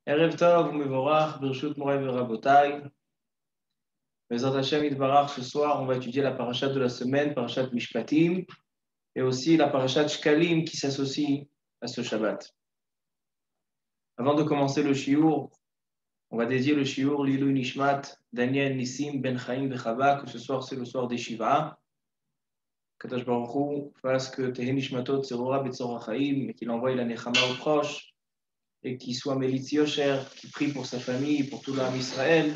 Erev Tov, Mevorach, Birshut Moray Verabotai. Bezrat Hashem Yitbarach, ce soir, on va étudier la parashat de la semaine, parashat Mishpatim, et aussi la parashat Shkalim qui s'associe à ce Shabbat. Avant de commencer le shiur, on va dédier le shiur Lilu Nishmat, Daniel Nissim Ben Chaim Bechava, que ce soir c'est le soir des Shiva. Kadosh Baruch Hu fasse que Tehe Nishmatot Zerora Betzora Chaim, et qu'il envoie la Nechama aux proches, et qu'il soit Melitz Yosher, qui prie pour sa famille, pour tout l'âme Israël,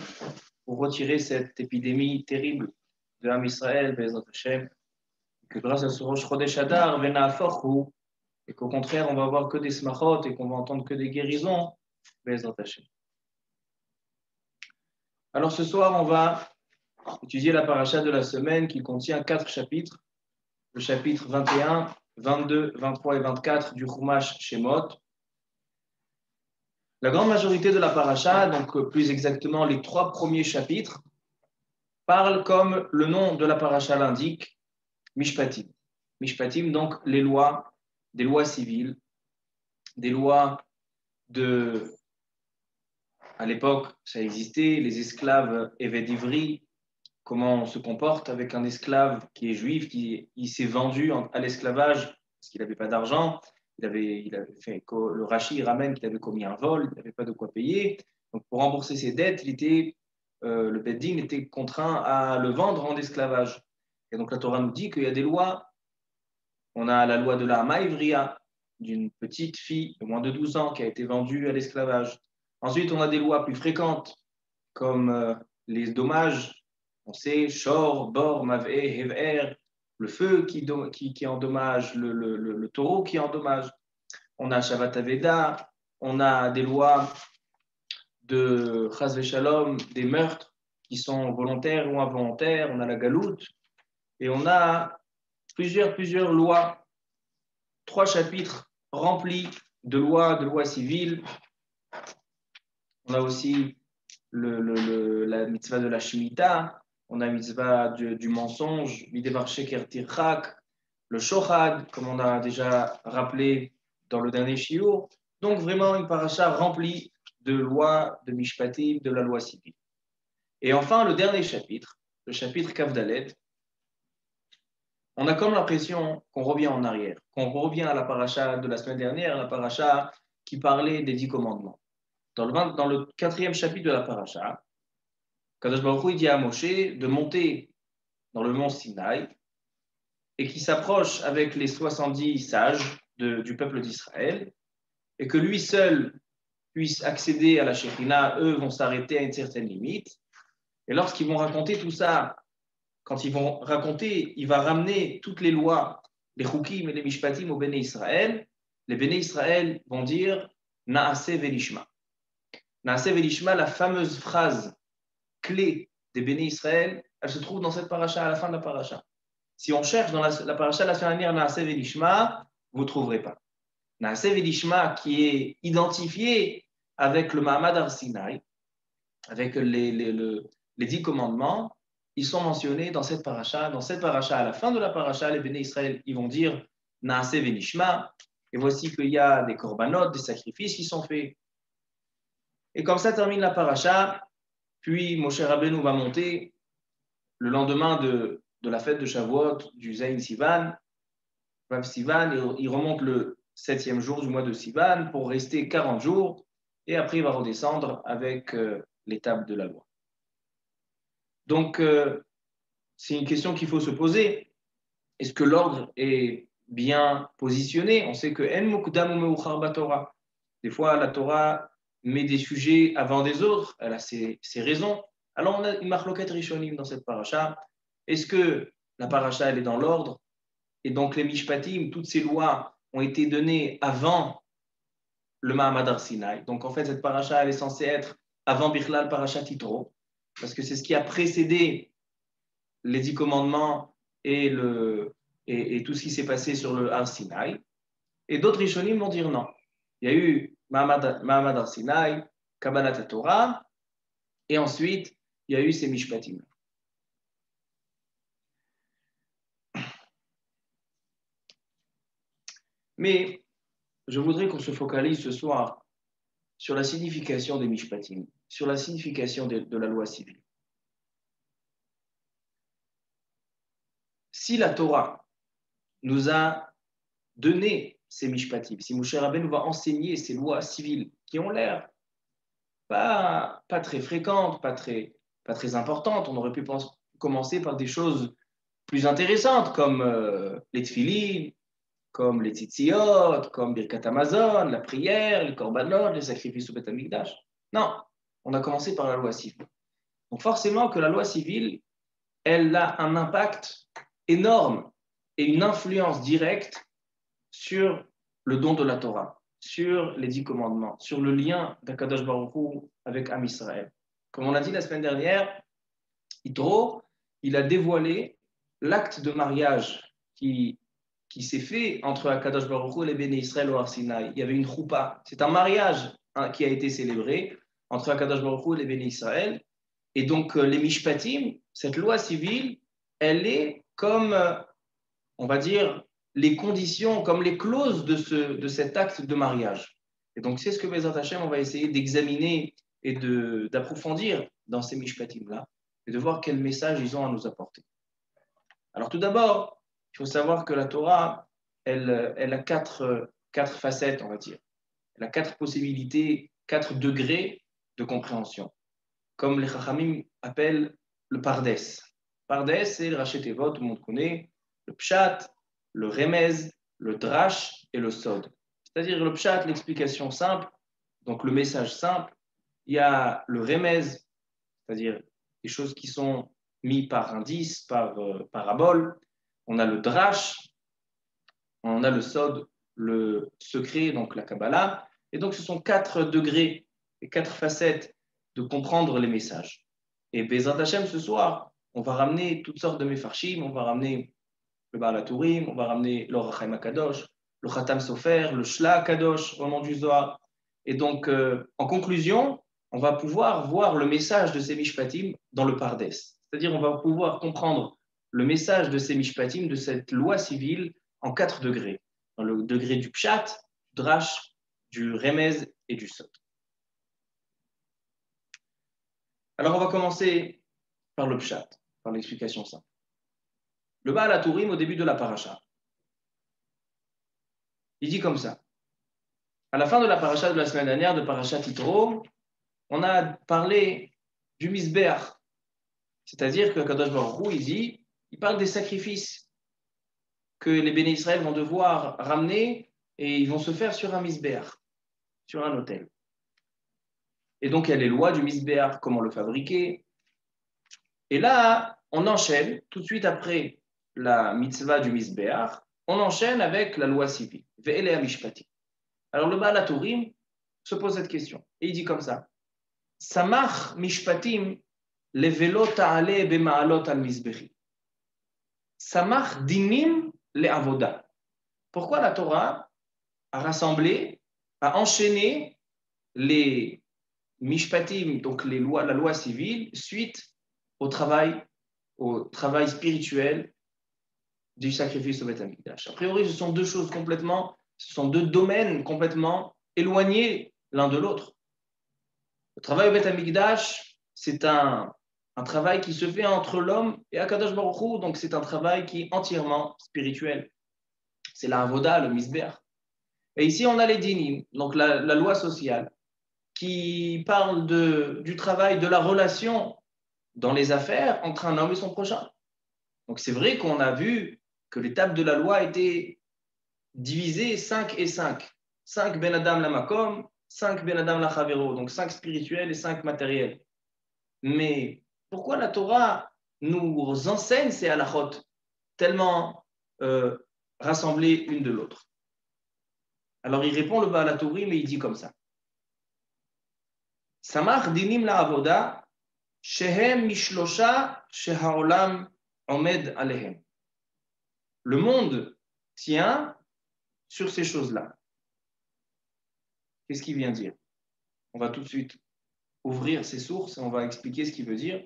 pour retirer cette épidémie terrible de l'âme Israël, Bezrat Hashem, que grâce à ce Rosh Chodesh Adar, Venaforhu, et qu'au contraire, on va avoir que des smachot et qu'on va entendre que des guérisons, Bezrat Hashem. Alors ce soir, on va étudier la paracha de la semaine qui contient 4 chapitres, le chapitre 21, 22, 23 et 24 du Chumash Shemot. La grande majorité de la paracha, donc plus exactement les 3 premiers chapitres, parlent comme le nom de la paracha l'indique, Mishpatim. Mishpatim, donc les lois, des lois civiles, des lois de... À l'époque, ça existait, les esclaves Eved Ivri, comment on se comporte avec un esclave qui est juif, qui il s'est vendu à l'esclavage parce qu'il n'avait pas d'argent, il avait fait, le Rashi ramène qu'il avait commis un vol, il n'avait pas de quoi payer. Donc pour rembourser ses dettes, le Beddin était contraint à le vendre en esclavage. Et donc la Torah nous dit qu'il y a des lois. On a la loi de la Maïvria, d'une petite fille de moins de 12 ans qui a été vendue à l'esclavage. Ensuite, on a des lois plus fréquentes, comme les dommages. On sait, Shor, Bor, Mav'e, Hever, le feu qui endommage, le taureau qui endommage. On a Shabbat Aveda, on a des lois de Chaz Shalom, des meurtres qui sont volontaires ou involontaires. On a la galoute. Et on a plusieurs lois, 3 chapitres remplis de lois civiles. On a aussi la mitzvah de la Shemitah, on a la mitzvah du mensonge, Midevar Sheker Tirchak, le Shochad, comme on a déjà rappelé dans le dernier shiur. Donc vraiment une paracha remplie de lois, de Mishpatim, de la loi civile. Et enfin, le dernier chapitre, le chapitre Kavdalet, on a comme l'impression qu'on revient en arrière, qu'on revient à la paracha de la semaine dernière, la paracha qui parlait des 10 commandements. Dans le 4e chapitre de la paracha, Kadosh Baruch Hu dit à Moshe de monter dans le mont Sinaï et qui s'approche avec les 70 sages du peuple d'Israël et que lui seul puisse accéder à la Shekhina, eux vont s'arrêter à une certaine limite. Et lorsqu'ils vont raconter tout ça, quand ils vont raconter, il va ramener toutes les lois, les Chukim et les Mishpatim au Béné Israël. Les Béné Israël vont dire Naase velishma. Naase velishma, la fameuse phrase clé des Béné Israël, elle se trouve dans cette paracha, à la fin de la paracha. Si on cherche dans la paracha de la semaine dernière Naase velishma, vous ne trouverez pas. Naase velishma qui est identifié avec le Mahamad Har Sinai, avec les 10 commandements, ils sont mentionnés dans cette paracha. Dans cette paracha, à la fin de la paracha, les Béné Israël, ils vont dire Naase velishma, et voici qu'il y a des korbanot, des sacrifices qui sont faits. Et comme ça termine la paracha, puis Moshe Rabbeinu va monter le lendemain de la fête de Shavuot, du Zayin Sivan, Vav Sivan, et il remonte le 7e jour du mois de Sivan pour rester 40 jours, et après il va redescendre avec l'étape de la loi. Donc, c'est une question qu'il faut se poser. Est-ce que l'ordre est bien positionné? On sait que En Mukdam ou Meuchar Batorah. Des fois, la Torah met des sujets avant des autres. Elle a ses raisons. Alors, on a une marloquet rishonim dans cette paracha. Est-ce que la paracha, elle est dans l'ordre? Et donc, les Mishpatim, toutes ces lois ont été données avant le Mahamad Har Sinai. Donc, en fait, cette paracha, elle est censée être avant Bichlal Parashat Yitro, parce que c'est ce qui a précédé les 10 commandements et tout ce qui s'est passé sur le Har Sinai. Et d'autres Rishonim vont dire non. Il y a eu Mahamad Har Sinai, Kabbalat Torah, et ensuite, il y a eu ces Mishpatim. Mais je voudrais qu'on se focalise ce soir sur la signification des mishpatim, sur la signification de la loi civile. Si la Torah nous a donné ces mishpatim, si Moshe Rabbeinu nous va enseigner ces lois civiles qui ont l'air pas très fréquentes, pas très importantes, on aurait pu commencer par des choses plus intéressantes comme les tefilines, comme les tzitziot, comme Birkat Hamazon, la prière, les korbanot, les sacrifices au Beth Amikdash. Non, on a commencé par la loi civile. Donc forcément que la loi civile, elle a un impact énorme et une influence directe sur le don de la Torah, sur les 10 commandements, sur le lien d'Akadosh Baruch Hu avec Am Israël. Comme on l'a dit la semaine dernière, Yitro, il a dévoilé l'acte de mariage qui s'est fait entre Akadosh Baruch Hu et les Béné Israël au Har Sinaï. Il y avait une choupa. C'est un mariage qui a été célébré entre Akadosh Baruch Hu et les Béné Israël. Et donc, les Mishpatim, cette loi civile, elle est comme, on va dire, les conditions, comme les clauses de cet acte de mariage. Et donc, c'est ce que Bezrat Hashem, on va essayer d'examiner et d'approfondir dans ces Mishpatim-là, et de voir quel message ils ont à nous apporter. Alors, tout d'abord, il faut savoir que la Torah, elle a quatre facettes, on va dire. Elle a 4 possibilités, 4 degrés de compréhension, comme les Chachamim appellent le Pardes. Pardes, c'est le Rachet Tevot, tout le monde connaît, le Pshat, le Remez, le Drash et le Sod. C'est-à-dire le Pshat, l'explication simple, donc le message simple. Il y a le Remez, c'est-à-dire des choses qui sont mises par indice, par parabole. On a le Drash, on a le Sod, le secret, donc la Kabbalah. Et donc ce sont 4 degrés et 4 facettes de comprendre les messages. Et Bezrat Hashem, ce soir, on va ramener toutes sortes de Mefarshim, on va ramener le Baal HaTurim, on va ramener l'Or HaChaim HaKadosh, le Khatam Sofer, le Shla HaKadosh au nom du Zohar. Et donc, en conclusion, on va pouvoir voir le message de ces Mishpatim dans le Pardes. C'est-à-dire, on va pouvoir comprendre le message de ces Mishpatim, de cette loi civile, en 4 degrés. Dans le degré du Pshat, du Drash, du Remez et du Sod. Alors, on va commencer par le Pshat, par l'explication simple. Le Baal HaTurim, au début de la paracha, il dit comme ça. À la fin de la paracha de la semaine dernière, de Parashat Yitro, on a parlé du Misbeach. C'est-à-dire que Kadosh Baruch Hu, il parle des sacrifices que les Béné Israël vont devoir ramener et ils vont se faire sur un Misbeach, sur un autel. Et donc, il y a les lois du Misbeach, comment le fabriquer. Et là, on enchaîne, tout de suite après la mitzvah du Misbeach, on enchaîne avec la loi civile. Ve'ele ha-mishpatim. Alors, le Baal HaTurim se pose cette question. Et il dit comme ça. Samach mishpatim levelo ta'ale bema'alot al-mizbechi. Samach dinim le'avoda. Pourquoi la Torah a rassemblé, a enchaîné les mishpatim, donc les lois, la loi civile, suite au travail spirituel du sacrifice au Beth Amikdash. A priori, ce sont deux choses ce sont deux domaines complètement éloignés l'un de l'autre. Le travail au Beth Amikdash, c'est un travail qui se fait entre l'homme et Akadosh Baruch Hu, donc c'est un travail qui est entièrement spirituel. C'est la avoda, le misbeach. Et ici, on a les dinim, donc la loi sociale, qui parle du travail, de la relation dans les affaires entre un homme et son prochain. Donc c'est vrai qu'on a vu que l'étape de la loi était divisée 5 et 5. 5 ben adam la makom, 5 ben adam la chavero, donc 5 spirituels et 5 matériels. Mais pourquoi la Torah nous enseigne ces halachot tellement rassemblées une de l'autre? Alors il répond le Baal HaTurim mais il dit comme ça. Samach dinim la avoda shehem mishlosha shehaolam omed alehem. Le monde tient sur ces choses-là. Qu'est-ce qu'il vient dire? On va tout de suite ouvrir ses sources et on va expliquer ce qu'il veut dire.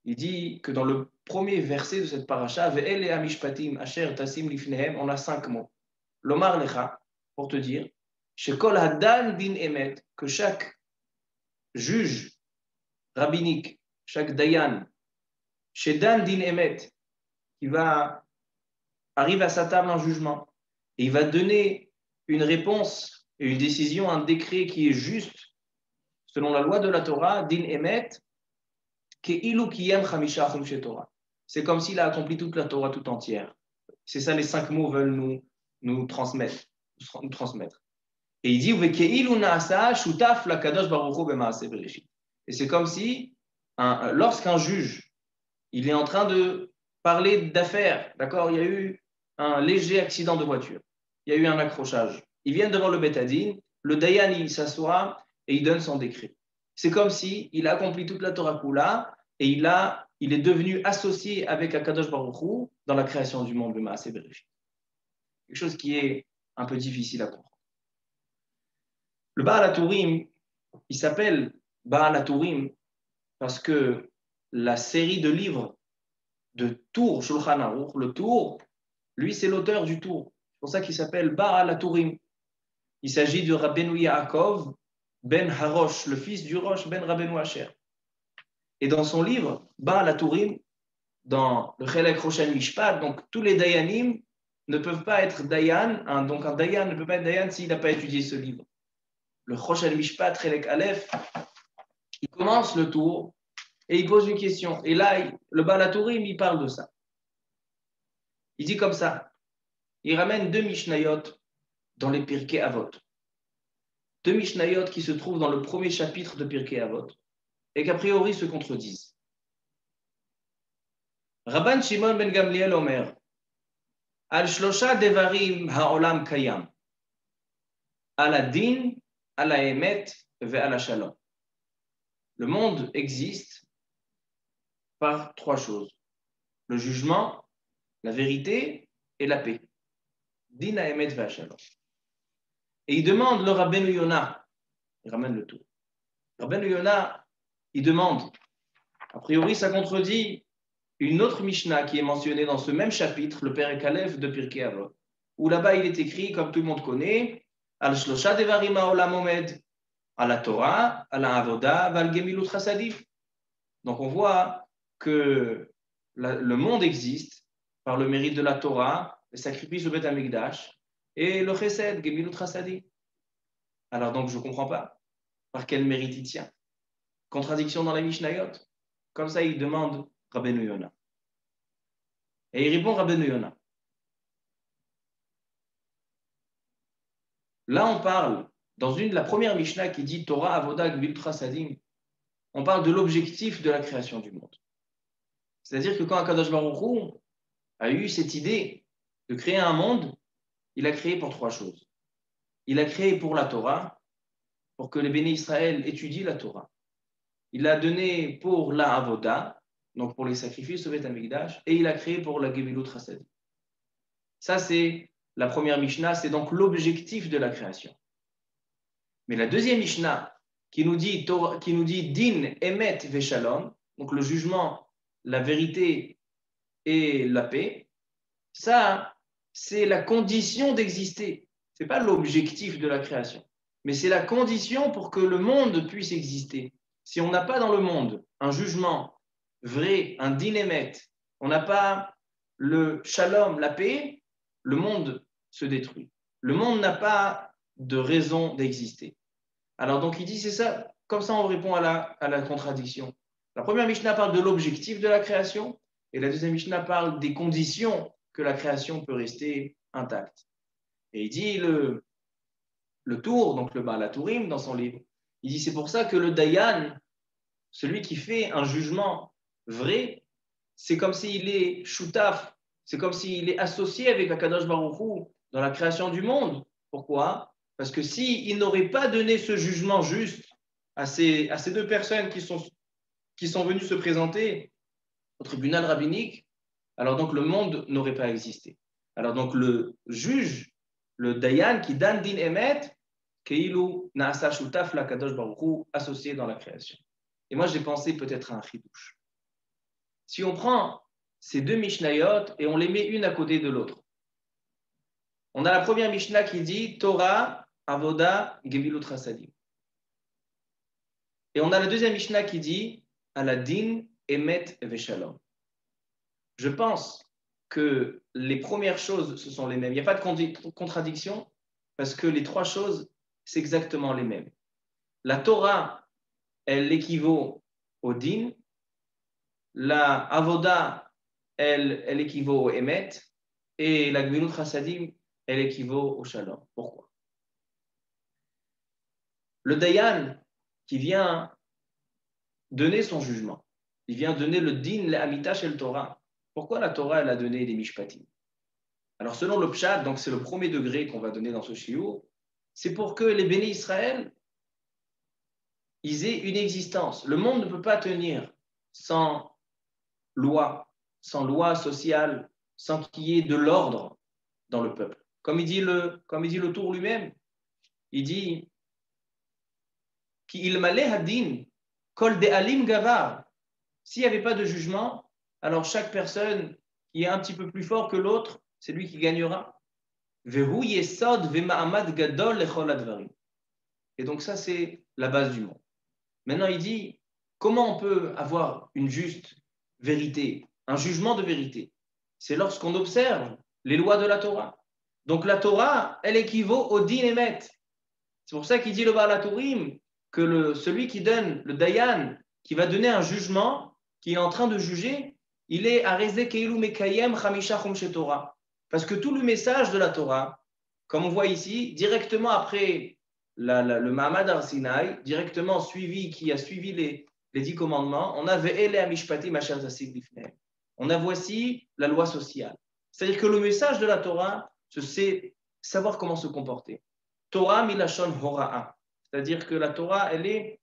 Il dit que dans le premier verset de cette paracha, Ve'ele amishpatim asher tasim lifnehem, on a 5 mots. Lomar lecha, pour te dire, Shekol Hadan Din Emet, que chaque juge rabbinique, chaque Dayan, chez Dan Din Emet, qui arrive à sa table en jugement, et il va donner une réponse et une décision, un décret qui est juste, selon la loi de la Torah, Din Emet, Ke'ilu Kiyem Chamisha Achum Torah. C'est comme s'il a accompli toute la Torah tout entière. C'est ça les 5 mots veulent nous transmettre. Et il dit Veke'ilu Naasa Shutaf Lakadosh Baruch Hu B'Maaseh Bereshit. Et c'est comme si, lorsqu'un juge, il est en train de parler d'affaires, d'accord, il y a eu un léger accident de voiture, il y a eu un accrochage. Ils viennent devant le Beth Hadin, le Dayan, il s'assoit et il donne son décret. C'est comme s'il a accompli toute la Torah Kula et il est devenu associé avec Akadosh Baruch Hu dans la création du monde de Maaseh Bereshit. Quelque chose qui est un peu difficile à comprendre. Le Baal HaTurim, il s'appelle Baal HaTurim parce que la série de livres de Tour, Shulchan Aruch, le Tour, lui c'est l'auteur du Tour. C'est pour ça qu'il s'appelle Baal HaTurim. Il s'agit de Rabbeinu Yaakov ben Harosh, le fils du Rosh ben Rabbeinu Asher. Et dans son livre, Baal HaTurim, dans le Chelek Roshan Mishpat, donc tous les Dayanim ne peuvent pas être Dayan, donc un Dayan ne peut pas être Dayan s'il n'a pas étudié ce livre. Le Roshan Mishpat, Chelek Aleph, il commence le tour et il pose une question. Et là, le Baal HaTurim, il parle de ça. Il dit comme ça, il ramène 2 Mishnayot dans les Pirkei Avot. 2 Mishnayot qui se trouvent dans le premier chapitre de Pirkei Avot et qu'a priori se contredisent. Rabban Shimon ben Gamliel Omer, Al Shlosha Devarim Ha'olam Kayam, Al Adin, Al Emet ve Al Shalom. Le monde existe par 3 choses. Le jugement, la vérité et la paix. Din Emet ve Shalom. Et il demande le Rabbeinu Yonah, il ramène le tout. Rabbeinu Yonah, il demande, a priori ça contredit une autre Mishnah qui est mentionnée dans ce même chapitre, le Perek Aleph de Pirkei Avot, où là-bas il est écrit, comme tout le monde connaît, Al Shlosha Devarim Ha'olam Omed, à la Torah, à la Avoda, Val Gemilut Chasadim. Donc on voit que le monde existe par le mérite de la Torah, le sacrifice au Beth Amikdash, et le Chesed, Gemilut Chasadim. Alors donc je ne comprends pas par quel mérite il tient. Contradiction dans la Mishnayot. Comme ça il demande Rabbeinu Yonah. Et il répond Rabbeinu Yonah. Là, on parle, dans la première Mishnah qui dit Torah, Avoda, Gemilut Chasadim, on parle de l'objectif de la création du monde. C'est-à-dire que quand Akadosh Baruch Hu a eu cette idée de créer un monde, il a créé pour 3 choses. Il a créé pour la Torah, pour que les bénis Israël étudient la Torah. Il l'a donné pour la Avoda, donc pour les sacrifices au Beth Amikdash, et il a créé pour la Gemilut Chasadim. Ça, c'est la première Mishnah, c'est donc l'objectif de la création. Mais la deuxième Mishnah, qui nous dit Din, Emet, Veshalom, donc le jugement, la vérité et la paix, ça, c'est la condition d'exister. Ce n'est pas l'objectif de la création, mais c'est la condition pour que le monde puisse exister. Si on n'a pas dans le monde un jugement vrai, un Din Emet, on n'a pas le Shalom, la paix, le monde se détruit. Le monde n'a pas de raison d'exister. Alors donc il dit, c'est ça, comme ça on répond à la contradiction. La première Mishnah parle de l'objectif de la création et la deuxième Mishnah parle des conditions que la création peut rester intacte. Et il dit le tour, donc le Baal HaTurim dans son livre, il dit c'est pour ça que le Dayan, celui qui fait un jugement vrai, c'est comme s'il est shutaf, c'est comme s'il est associé avec Akadosh Baruch Hu dans la création du monde. Pourquoi ? Parce que s'il n'aurait pas donné ce jugement juste à ces 2 personnes qui sont venues se présenter au tribunal rabbinique, alors donc le monde n'aurait pas existé. Alors donc le juge, le Dayan qui dan din emet, keilu naasa shutaf la kadosh baruch hu, associé dans la création. Et moi j'ai pensé peut-être à un chidouche. Si on prend ces 2 Mishnayot et on les met une à côté de l'autre, on a la première Mishnah qui dit Torah, avoda, gemilut chasadim. Et on a la deuxième Mishnah qui dit Aladin, emet veshalom. Je pense que les premières choses, ce sont les mêmes. Il n'y a pas de contradiction parce que les trois choses, c'est exactement les mêmes. La Torah, elle équivaut au din. La avoda, elle équivaut au emet. Et la gemilut chasadim, elle équivaut au shalom. Pourquoi? Le dayan qui vient donner son jugement, il vient donner le din, l'amita chez le Torah. Pourquoi la Torah, elle a donné les mishpatim? Alors, selon le pshat, donc c'est le premier degré qu'on va donner dans ce shiur, c'est pour que les bénis Israël, ils aient une existence. Le monde ne peut pas tenir sans loi sociale, sans qu'il y ait de l'ordre dans le peuple. Comme il dit le tour lui-même, il dit qu'il malé hadin, kol de alim gavar. S'il n'y avait pas de jugement, alors chaque personne qui est un petit peu plus fort que l'autre, c'est lui qui gagnera. Et donc ça, c'est la base du monde. Maintenant, il dit, comment on peut avoir une juste vérité, un jugement de vérité? C'est lorsqu'on observe les lois de la Torah. Donc la Torah, elle équivaut au din emet. C'est pour ça qu'il dit le Baal HaTurim que celui qui donne, le Dayan, qui va donner un jugement, qui est en train de juger, il est arezé keilu mekayem chamisha chumshe Torah. Parce que tout le message de la Torah, comme on voit ici, directement après le Mahamad Ar-Sinaï, directement qui a suivi les 10 commandements, on a ve'ele amishpatim asher tasik bifnehem. On a voici la loi sociale. C'est-à-dire que le message de la Torah, c'est savoir comment se comporter. Torah milashon hora'a. C'est-à-dire que la Torah, elle est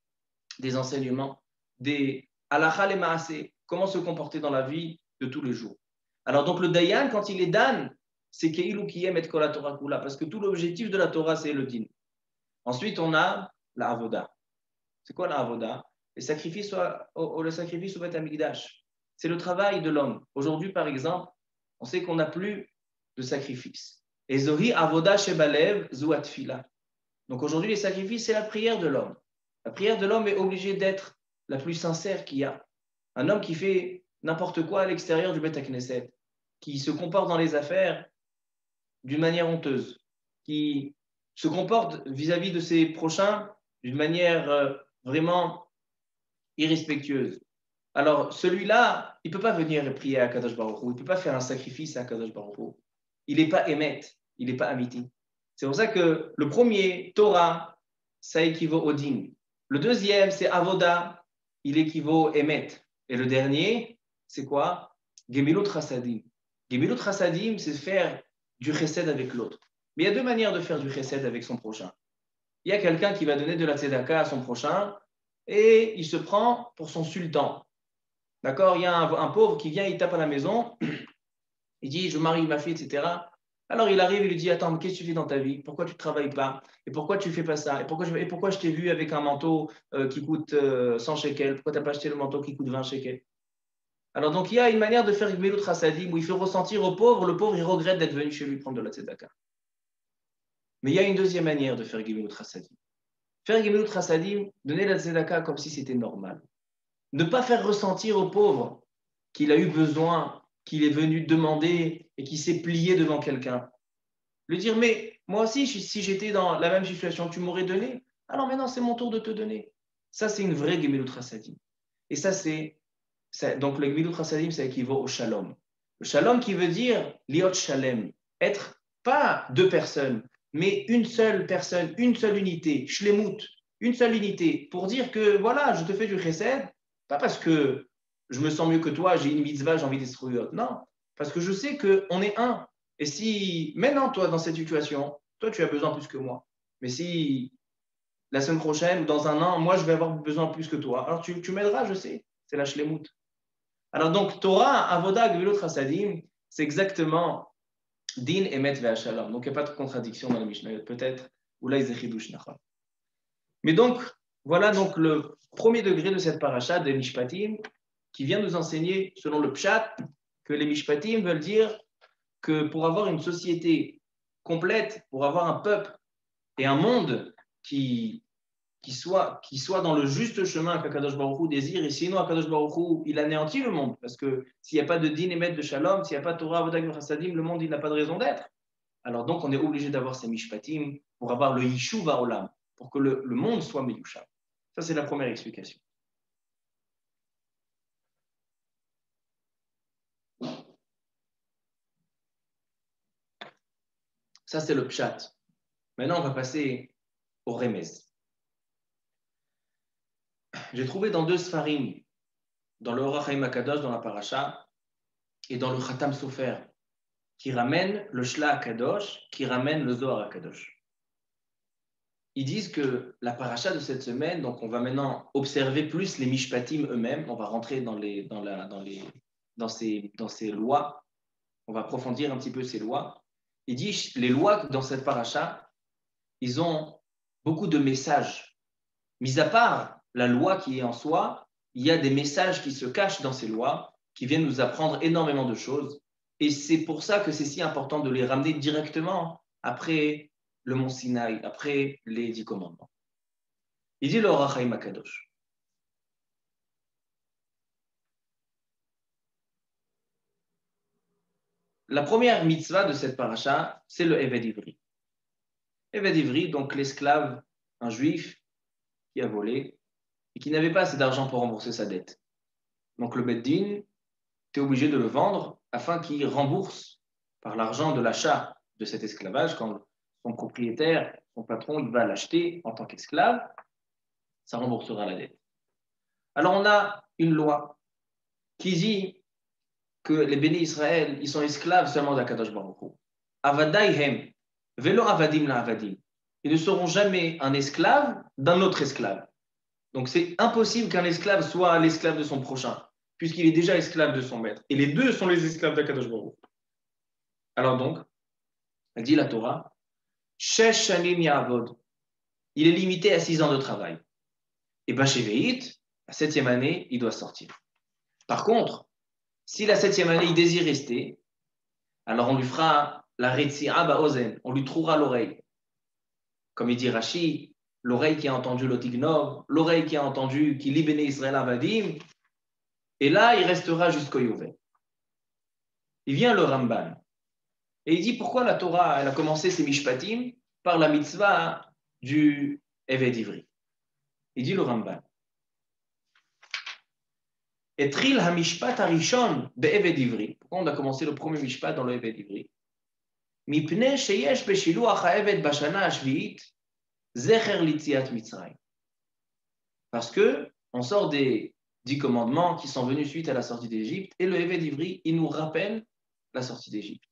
des enseignements, des halakha le ma'aseh, comment se comporter dans la vie de tous les jours. Alors donc le dayan, quand il est dan, c'est keilu kiyem et kol la Torah kula, parce que tout l'objectif de la Torah, c'est le din. Ensuite, on a la avoda. C'est quoi la avoda? Le sacrifice au Beth Amikdash. C'est le travail de l'homme. Aujourd'hui, par exemple, on sait qu'on n'a plus de sacrifice. Et zohi avoda shebalev zuat fila. Donc aujourd'hui, les sacrifices, c'est la prière de l'homme. La prière de l'homme est obligée d'être la plus sincère qu'il y a. Un homme qui fait n'importe quoi à l'extérieur du Beth Knesset, qui se comporte dans les affaires d'une manière honteuse, qui se comporte vis-à-vis de ses prochains d'une manière vraiment irrespectueuse. Alors celui-là, il ne peut pas venir prier à Kadosh Baruch Hu, il ne peut pas faire un sacrifice à Kadosh Baruch Hu. Il n'est pas émet, il n'est pas amiti. C'est pour ça que le premier, Torah, ça équivaut au din. Le deuxième, c'est avoda, il équivaut émet. Et le dernier, c'est quoi? Gemilut chasadim. Gemilut chasadim, c'est faire du chesed avec l'autre. Mais il y a deux manières de faire du chesed avec son prochain. Il y a quelqu'un qui va donner de la tzedaka à son prochain et il se prend pour son sultan. D'accord? Il y a un pauvre qui vient, il tape à la maison, il dit je marie ma fille, etc. Alors il arrive, il lui dit attends, qu'est-ce que tu fais dans ta vie? Pourquoi tu ne travailles pas? Et pourquoi tu ne fais pas ça? Et pourquoi je t'ai vu avec un manteau qui coûte 100 shekels? Pourquoi tu n'as pas acheté le manteau qui coûte 20 shekels? Alors donc il y a une manière de faire Gemilut Chasadim où il fait ressentir au pauvre, le pauvre il regrette d'être venu chez lui prendre de la tzedaka. Mais il y a une deuxième manière de faire Gemilut Chasadim. Faire Gemilut Chasadim, donner la tzedaka comme si c'était normal. Ne pas faire ressentir au pauvre qu'il a eu besoin, qu'il est venu demander et qu'il s'est plié devant quelqu'un. Lui dire, mais moi aussi, si j'étais dans la même situation, tu m'aurais donné. Alors maintenant, c'est mon tour de te donner. Ça, c'est une vraie Gemilut Chasadim. Et ça, donc le Gemilut Chasadim, ça équivaut au Shalom. Le Shalom qui veut dire liot shalem, être pas deux personnes, mais une seule personne, une seule unité, shlemut, une seule unité, pour dire que voilà, je te fais du chesed, pas parce que je me sens mieux que toi, j'ai une mitzvah, j'ai envie d'être non, parce que je sais qu'on est un. Et si maintenant, toi, dans cette situation, toi, tu as besoin plus que moi, mais si la semaine prochaine ou dans un an, moi, je vais avoir besoin plus que toi, alors tu m'aideras, je sais, c'est la shlemut. Alors donc, Torah, Avoda, Gemilut Chasadim, c'est exactement Din, Emet, Ve'Shalom. Donc, il n'y a pas de contradiction dans le Mishnayot, peut-être, ou là, Chidush Nachal. Mais donc, voilà donc le premier degré de cette paracha des Mishpatim, qui vient nous enseigner, selon le Pshat, que les Mishpatim veulent dire que pour avoir une société complète, pour avoir un peuple et un monde qui soit dans le juste chemin qu'Akadosh Baruch Hu désire, et sinon Akadosh Baruch Hu, il anéantit le monde, parce que s'il n'y a pas de din emet de shalom, s'il n'y a pas de Torah, Avodah Chassadim, le monde il n'a pas de raison d'être. Alors donc on est obligé d'avoir ces mishpatim pour avoir le yishuv ha'olam, pour que le monde soit meyushav. Ça c'est la première explication. Ça c'est le pshat. Maintenant on va passer au remez. J'ai trouvé dans deux sfarim, dans le Orach Chaim HaKadosh, dans la paracha, et dans le Khatam Sofer, qui ramène le Shla HaKadosh, qui ramène le Zohar HaKadosh. Ils disent que la paracha de cette semaine, donc on va maintenant observer plus les mishpatim eux-mêmes, on va rentrer dans ces lois, on va approfondir un petit peu ces lois. Ils disent les lois dans cette paracha, ils ont beaucoup de messages. Mis à part la loi qui est en soi, il y a des messages qui se cachent dans ces lois, qui viennent nous apprendre énormément de choses. Et c'est pour ça que c'est si important de les ramener directement après le mont Sinaï, après les 10 commandements. Il dit le Orach Chaim HaKadosh. La première mitzvah de cette paracha, c'est le Eved Ivri. Eved Ivri, donc l'esclave, un juif qui a volé et qui n'avait pas assez d'argent pour rembourser sa dette. Donc le Beddin était obligé de le vendre afin qu'il rembourse par l'argent de l'achat de cet esclavage. Quand son propriétaire, son patron, il va l'acheter en tant qu'esclave, ça remboursera la dette. Alors on a une loi qui dit que les bénis Israël, ils sont esclaves seulement d'Akadosh Baruch Hu. Avadaihem, velo avadim la avadim. Ils ne seront jamais un esclave d'un autre esclave. Donc c'est impossible qu'un esclave soit l'esclave de son prochain, puisqu'il est déjà esclave de son maître. Et les deux sont les esclaves d'Akadosh Baruch Hu. Alors donc, elle dit la Torah, Shesh shanim ya'avod. Il est limité à 6 ans de travail. Et Basheveit, la 7e année, il doit sortir. Par contre, si la 7e année, il désire rester, alors on lui fera la Retsi'a Ba'ozen, on lui trouvera l'oreille. Comme il dit Rashi, l'oreille qui a entendu l'Otignov, l'oreille qui a entendu qui libéné Israël Avadim, et là, il restera jusqu'au Yovel. Il vient le Ramban, et il dit pourquoi la Torah elle a commencé ses mishpatim par la mitzvah du Eved Ivri. Il dit le Ramban. Etril hamishpat harishon be'eved ivri. Pourquoi on a commencé le premier mishpat dans le Eved Ivri? Mipnei sheyesh beshiluach ha'eved bashana hashvi'it zecher litziat Mitzrayim. Parce que on sort des 10 commandements qui sont venus suite à la sortie d'Égypte, et le Eved Ivri, il nous rappelle la sortie d'Égypte.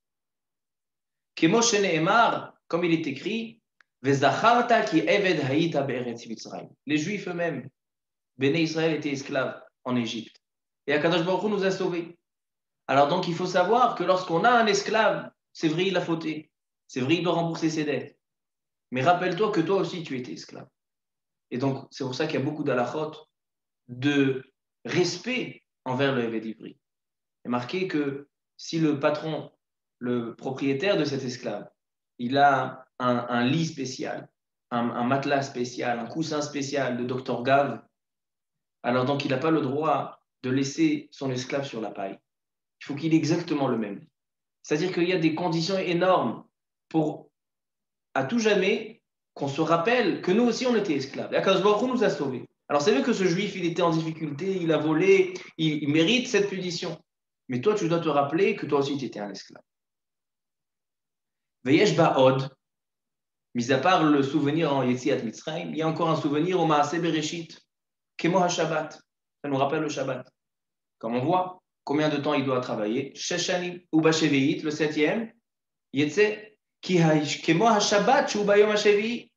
Kemo shene'emar, comme il est écrit, vezacharta ki eved hayita be'eretz Mitzrayim. Les Juifs eux-mêmes, Béné Israël était esclaves en Égypte. Et Akadosh Baruch Hu nous a sauvés. Alors donc, il faut savoir que lorsqu'on a un esclave, c'est vrai, il a fauté. C'est vrai, il doit rembourser ses dettes. Mais rappelle-toi que toi aussi, tu étais esclave. Et donc, c'est pour ça qu'il y a beaucoup d'halachot de respect envers le Eved Ivri. Il est marqué que si le patron, le propriétaire de cet esclave, il a un lit spécial, un matelas spécial, un coussin spécial de Dr Gav, alors donc il n'a pas le droit de laisser son esclave sur la paille. Il faut qu'il ait exactement le même. C'est-à-dire qu'il y a des conditions énormes pour, à tout jamais, qu'on se rappelle que nous aussi on était esclaves. Et Akadosh Baruch Hu nous a sauvés. Alors c'est vrai que ce juif, il était en difficulté, il a volé, il mérite cette punition. Mais toi, tu dois te rappeler que toi aussi tu étais un esclave. Veyesh ba'od, mis à part le souvenir en Yetziat Mitzrayim, il y a encore un souvenir au Maaseh Bereshit, Kemo HaShabbat. Ça nous rappelle le Shabbat. Comme on voit, combien de temps il doit travailler? Sheshani ou Basheveit, le 7e, Yetze, ki Kemo HaShabbat, shu bayom HaShevi'i.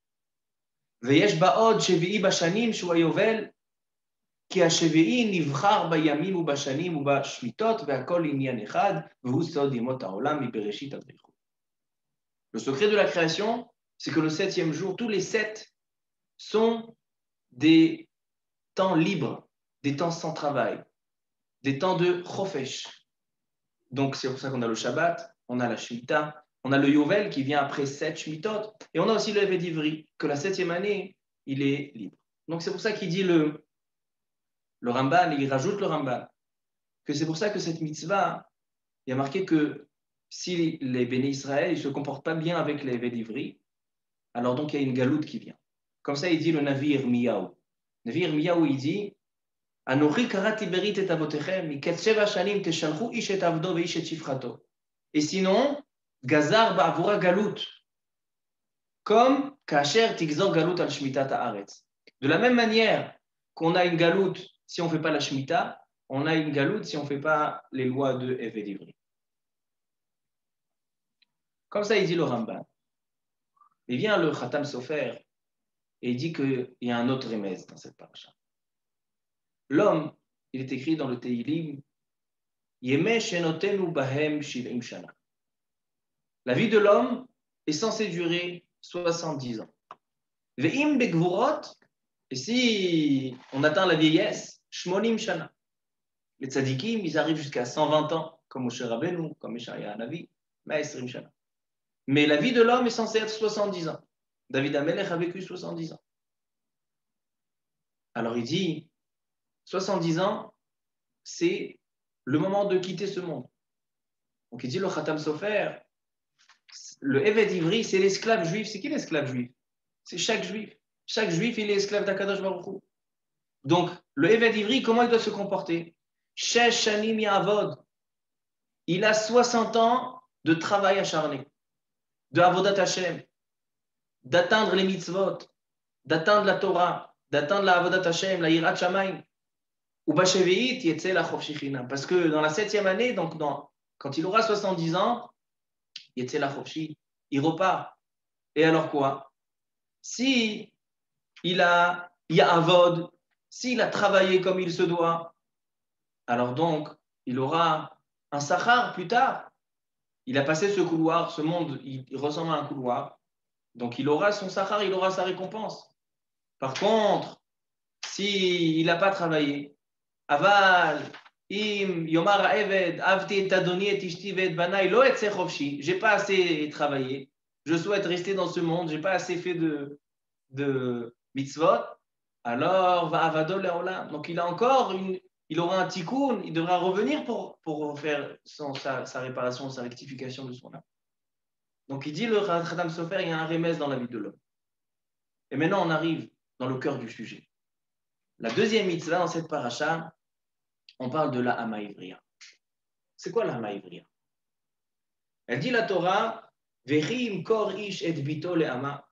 Veyesh ba'od Shevi'i bashanim, shu hayovel, ki HaShevi'i nivchar bayamim ou bashanim ou bashmitot, ve'akol inyan echad, ve'hu sod yemot ha'olam mi Bereshit ad Beichut. Le secret de la création, c'est que le 7e jour, tous les 7 sont des temps libres, des temps sans travail, des temps de chofesh. Donc c'est pour ça qu'on a le Shabbat, on a la Shemitah, On a le Yovel qui vient après 7 Shmitot. Et on a aussi le Evet Ivri, que la 7e année, il est libre. Donc c'est pour ça qu'il dit le Ramban, il rajoute le Ramban, que c'est pour ça que cette mitzvah, il y a marqué que si les béné Israël ne se comportent pas bien avec les Evet Ivri, alors donc il y a une galoute qui vient. Comme ça, il dit le Navi Yirmiyahu. Navi Yirmiyahu, il dit Anochi karati berit et avotechem, miket sheva shanim teshalchu ish et avdo veish et shifrato. Et sinon, Gazar ba'avura galout, comme Kacher Tigzor Galout al Shmitat Haaretz. De la même manière qu'on a une galoute si on ne fait pas la Shemitah, on a une galoute si on ne fait pas les lois de Evet Ivri. Comme ça, il dit le Ramban. Il vient le Khatam Sofer et il dit qu'il y a un autre remède dans cette paracha. L'homme, il est écrit dans le Teilim, Yemeh shenotenu bahem shiv'im shana. La vie de l'homme est censée durer 70 ans. Ve'im begvurot, et si on atteint la vieillesse, shmonim shana. Les tzadikim, ils arrivent jusqu'à 120 ans, comme Moshe Rabbeinu, comme Yeshaya Hanavi, Ma'esrim shana. Mais la vie de l'homme est censée être 70 ans. David Amelech a vécu 70 ans. Alors il dit, 70 ans, c'est le moment de quitter ce monde. Donc il dit le Khatam Sofer, le Evet Ivri, c'est l'esclave juif. C'est qui l'esclave juif? C'est chaque juif. Chaque juif, il est esclave d'Akadosh Baruch Hu. Donc, le Evet Ivri, comment il doit se comporter? Shesh Shanim Ya'avod. Il a 60 ans de travail acharné, de Avodat Hashem, d'atteindre les mitzvot, d'atteindre la Torah, d'atteindre la Avodat Hashem, la Yirat Shamayim. Ou Basheveit Yetze la Chofshi Chinam. Parce que dans la 7e année, donc quand il aura 70 ans, Yetze la Chofshi, il repart. Et alors quoi? Si il y a Avod, s'il a travaillé comme il se doit, alors donc, il aura un sachar plus tard. Il a passé ce couloir, ce monde, il ressemble à un couloir. Donc, il aura son sachar, il aura sa récompense. Par contre, s'il n'a pas travaillé, Aval, Im, Yomar Eved, Avti et Adoni et Ishti et Banaï, Lo et Chofshi, j'ai pas assez travaillé, je souhaite rester dans ce monde, j'ai pas assez fait de mitzvot, alors va Avadol Leolam. Donc il aura un tikkun, il devra revenir pour faire sa réparation, sa rectification de son âme. Donc il dit le Khatam Sofer, il y a un remède dans la vie de l'homme. Et maintenant on arrive dans le cœur du sujet. La deuxième mitzvah dans cette paracha, on parle de la Hama Ivriya. C'est quoi la Hama Ivriya? Elle dit la Torah, Vechim kor ish et bito le Hama.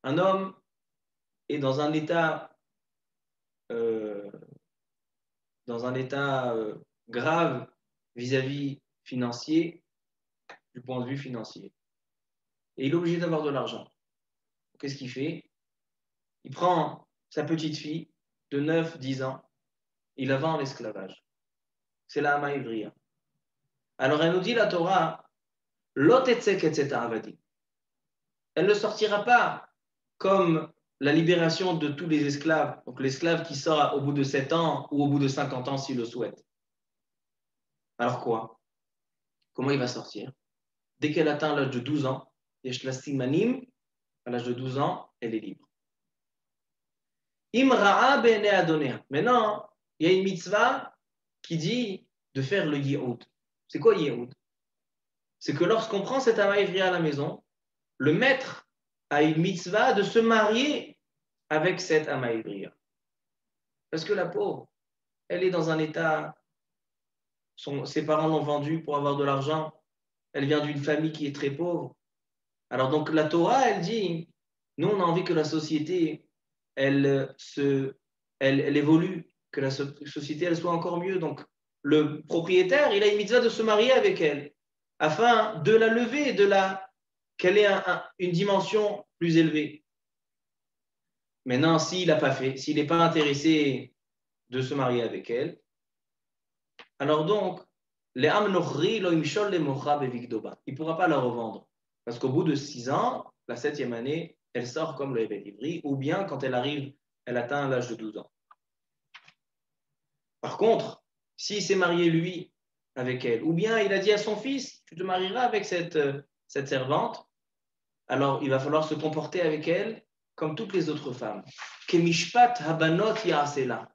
Un homme est dans un état grave vis-à-vis financier, du point de vue financier. Et il est obligé d'avoir de l'argent. Qu'est-ce qu'il fait? Il prend sa petite fille de 9-10 ans, il la vend en esclavage. C'est la Hama Ivriya. Alors elle nous dit la Torah, elle ne sortira pas comme la libération de tous les esclaves, donc l'esclave qui sort au bout de 7 ans ou au bout de 50 ans s'il le souhaite. Alors quoi? Comment il va sortir? Dès qu'elle atteint l'âge de 12 ans, à l'âge de 12 ans, elle est libre. Maintenant, il y a une mitzvah qui dit de faire le yi'oud. C'est quoi yi'oud? C'est que lorsqu'on prend cette Hama Ivriya à la maison, le maître a une mitzvah de se marier avec cette Hama Ivriya. Parce que la pauvre, elle est dans un état, ses parents l'ont vendue pour avoir de l'argent, elle vient d'une famille qui est très pauvre. Alors donc la Torah, elle dit, nous on a envie que la société, elle évolue, que la société elle soit encore mieux. Donc le propriétaire, il a une mitzvah de se marier avec elle, afin de la lever, qu'elle ait une dimension plus élevée. Maintenant, s'il n'a pas fait, s'il n'est pas intéressé de se marier avec elle, alors donc, il ne pourra pas la revendre. Parce qu'au bout de 6 ans, la 7e année, elle sort comme le Evet Ivri, ou bien quand elle arrive, elle atteint l'âge de 12 ans. Par contre, s'il s'est marié lui avec elle, ou bien il a dit à son fils, tu te marieras avec cette cette servante, alors il va falloir se comporter avec elle comme toutes les autres femmes. Kemishpat habanot ya'asela.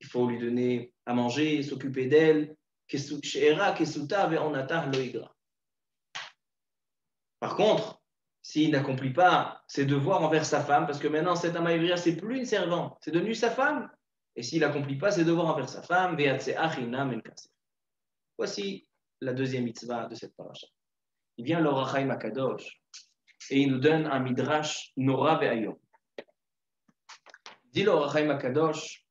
Il faut lui donner à manger, s'occuper d'elle. Par contre, s'il n'accomplit pas ses devoirs envers sa femme, parce que maintenant cette Amaïvria, c'est plus une servante, c'est devenu sa femme, et s'il n'accomplit pas ses devoirs envers sa femme, voici la deuxième mitzvah de cette paracha. Il vient l'Or HaChaim Akadosh et il nous donne un midrash Nora ve'ayom. Dit l'Or HaChaim Akadosh,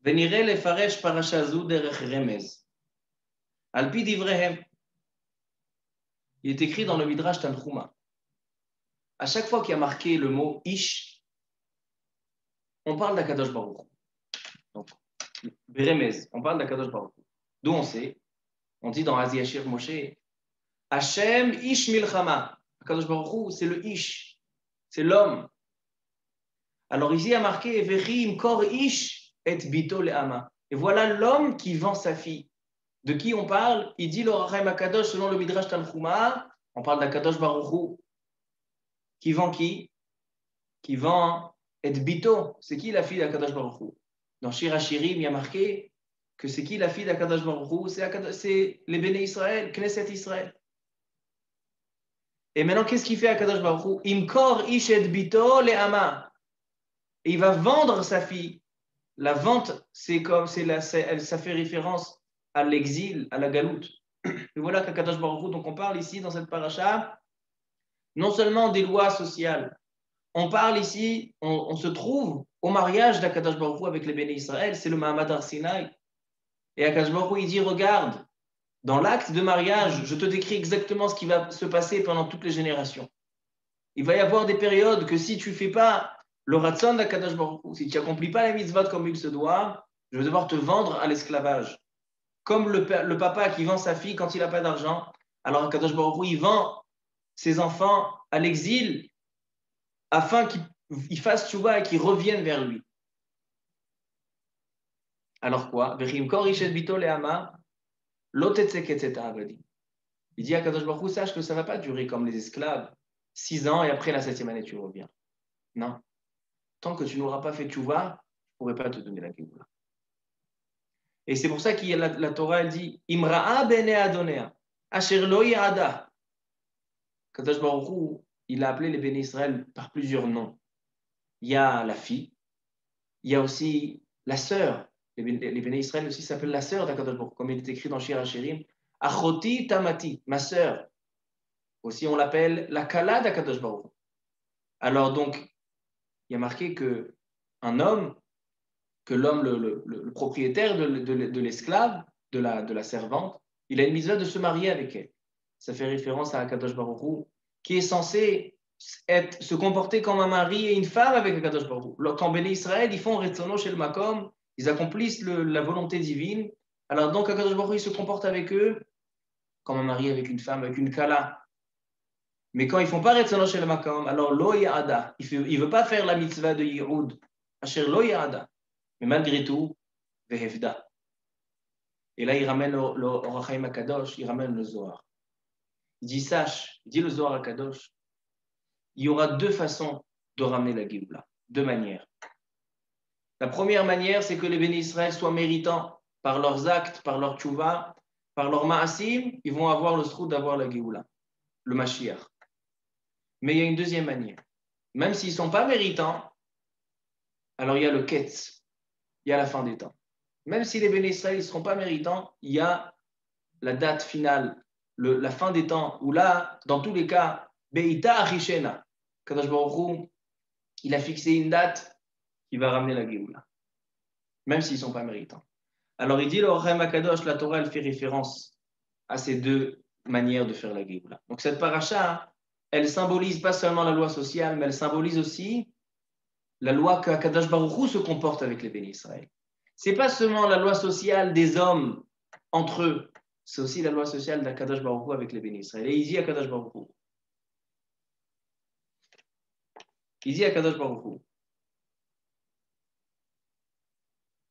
ונראה לפרש פרשה זו דרך רמז. על פי דבריהם. Il est écrit dans le Midrash Tanchuma. À chaque fois qu'il y a marqué le mot Ish, on parle d'Akadosh Baruch Hu. Donc, Beremez, on parle d'Akadosh Baruch Hu. D'où on sait, on dit dans Azi Ashir Moshe, Hashem Ish Milchama. Akadosh Baruch Hu, c'est le Ish, c'est l'homme. Alors ici, il y a marqué Vechim Kor Ish et Bito Le'ama. Et voilà l'homme qui vend sa fille. De qui on parle? Il dit l'Or HaChaim Akadosh selon le Midrash Tanchuma, on parle d'Akadosh Baruch Hu. Qui vend qui? Qui vend et Bito. C'est qui la fille d'Akadosh Baruch Hu? Dans Shir HaShirim, il y a marqué que c'est qui la fille d'Akadosh Baruch Hu? C'est les Béné Israël, Knesset Israël. Et maintenant, qu'est-ce qu'il fait Akadosh Baruch Hu? Imkor ish et Bito le'ama. Et il va vendre sa fille. La vente, ça fait référence à l'exil, à la galoute. Et voilà qu'Akadosh Baruch Hu, donc on parle ici dans cette paracha, non seulement des lois sociales, on parle ici, on se trouve au mariage d'Akadosh Baruch Hu avec les Béné Israël, c'est le Mahamad Har Sinai. Et Akadosh Baruch Hu, il dit, regarde, dans l'acte de mariage, je te décris exactement ce qui va se passer pendant toutes les générations. Il va y avoir des périodes que si tu ne fais pas le Ratzon d'Akadosh Baruch Hu, si tu n'accomplis pas les mitzvot comme il se doit, je vais devoir te vendre à l'esclavage. Comme le papa qui vend sa fille quand il n'a pas d'argent, alors Akadosh Baruch Hu, il vend ses enfants à l'exil afin qu'ils fassent tchouva et qu'ils reviennent vers lui. Alors quoi? Il dit à Akadosh Baruch Hu, sache que ça ne va pas durer comme les esclaves, 6 ans et après la 7e année tu reviens. Non. Tant que tu n'auras pas fait tchouva, je ne pourrai pas te donner la Géoula. Et c'est pour ça que la Torah elle dit Imra'a bene Adonea, asher lo ya'ada. Kadosh Baruch Hu, il a appelé les béné Israël par plusieurs noms. Il y a la fille, il y a aussi la sœur. Les béné Israël aussi s'appellent la sœur d'Akadosh Baruch Hu, comme il est écrit dans Shir HaShirim. Achoti tamati, ma sœur. Aussi on l'appelle la kala d'Akadosh Baruch Hu. Alors donc, il y a marqué que l'homme, le propriétaire de l'esclave, de la servante, il a une mitzvah de se marier avec elle. Ça fait référence à Akadosh Baruch Hu, qui est censé se comporter comme un mari et une femme avec Akadosh Baruch Hu. Quand Béné Israël, ils font Retzono Shel Makom, ils accomplissent la volonté divine. Alors donc Akadosh Baruch Hu, il se comporte avec eux comme un mari avec une femme, avec une kala. Mais quand ils ne font pas Retzono Shel Makom, alors Lo Ya'ada, il ne veut pas faire la mitzvah de Yi'ud, Asher Lo Ya'ada. Mais malgré tout, Vehevda. Et là, il ramène le Or HaChaim Akadosh, il ramène le Zohar. Il dit, sache, il dit le Zohar Akadosh, il y aura 2 façons de ramener la Géoula, 2 manières. La première manière, c'est que les béné Israël soient méritants par leurs actes, par leur tchouva, par leur ma'asim, ils vont avoir le sroud d'avoir la Géoula, le Mashiach. Mais il y a une deuxième manière. Même s'ils ne sont pas méritants, alors il y a le Ketz, il y a la fin des temps. Même si les béné Israël ne seront pas méritants, il y a la date finale, la fin des temps, où là, dans tous les cas, Be'ita Achishena, Kadosh Baruch Hu, il a fixé une date qui va ramener la Géoula, même s'ils ne sont pas méritants. Alors il dit, le Or HaChaim Akadosh, la Torah, elle fait référence à ces 2 manières de faire la Géoula. Donc cette paracha, elle symbolise pas seulement la loi sociale, mais elle symbolise aussi la loi qu'Akadosh Baruch Hu se comporte avec les béné Israël. Ce n'est pas seulement la loi sociale des hommes entre eux, c'est aussi la loi sociale d'Akadosh Baruch Hu avec les béné Israël. Et il dit Akadosh Baruch Hu, Il dit à Kadosh Baruch Hu,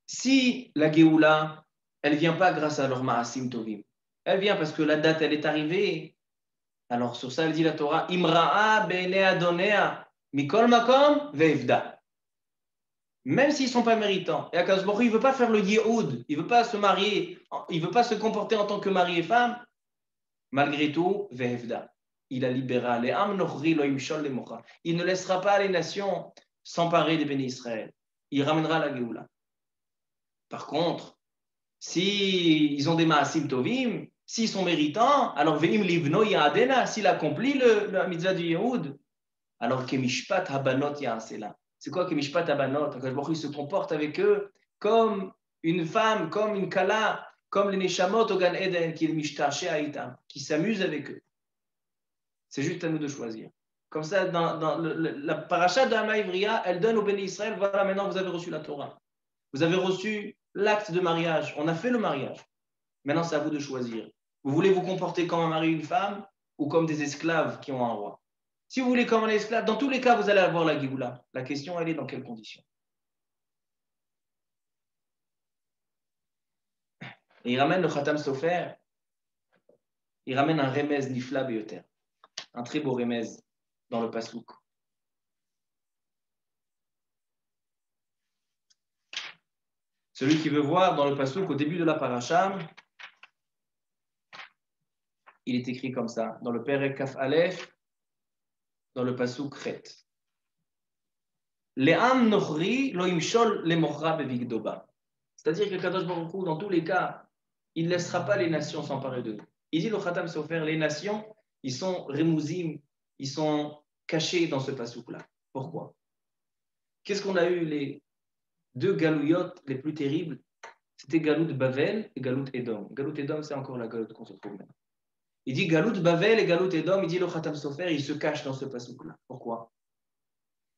si la Géoula, elle ne vient pas grâce à leur Ma'asim Tovim, elle vient parce que la date, elle est arrivée. Alors sur ça, elle dit la Torah, Imra'a bene Adonea, Mikol Makom ve'evda. Même s'ils ne sont pas méritants. Et Akadosh Baruch Hu, il ne veut pas faire le Yehoud, il ne veut pas se marier, il ne veut pas se comporter en tant que mari et femme. Malgré tout, ve'evda. Il a libéré les Am Nochri lo imshol le mocha. Il ne laissera pas les nations s'emparer des bénis Israël. Il ramènera la Géoula. Par contre, s'ils ont des Ma'asim Tovim, s'ils sont méritants, alors Ve'im livno ya'adena, s'il accomplit la mitzvah du Yehoud, alors Kemishpat habanot ya'asela. C'est quoi Kemishpat habanot? Akadosh Baruch Hu, il se comporte avec eux comme une femme, comme une kala, comme les Neshamot au Gan Eden, qui est le Mishtaché Haïtam, qui s'amuse avec eux. C'est juste à nous de choisir. Comme ça, dans la paracha de Hama Ivriya, elle donne au béni Israël, voilà, maintenant vous avez reçu la Torah. Vous avez reçu l'acte de mariage. On a fait le mariage. Maintenant, c'est à vous de choisir. Vous voulez vous comporter comme un mari et une femme ou comme des esclaves qui ont un roi? Si vous voulez comme un esclave, dans tous les cas, vous allez avoir la Géoula. La question, elle est dans quelles conditions? Et il ramène le Khatam Sofer, il ramène un remez nifla beyoter, un très beau remez dans le Passouk. Celui qui veut voir dans le Passouk, au début de la paracha, il est écrit comme ça, dans le Perek Kaf Aleph, dans le Passouk Chet. Le'am nochri lo imshol le mochra bevigdoba. C'est-à-dire que Kadosh Baruch Hu, dans tous les cas, il ne laissera pas les nations s'emparer d'eux. Il dit le Khatam Sofer, les nations, ils sont remouzim, ils sont cachés dans ce Passouk-là. Pourquoi? Qu'est-ce qu'on a eu les deux galouyot les plus terribles? C'était Galout Bavel et Galout Edom. Galout Edom, c'est encore la Galout qu'on se trouve maintenant. Il dit Galout Bavel et Galout Edom, il dit le Khatam Sofer, il se cache dans ce Passouk-là. Pourquoi?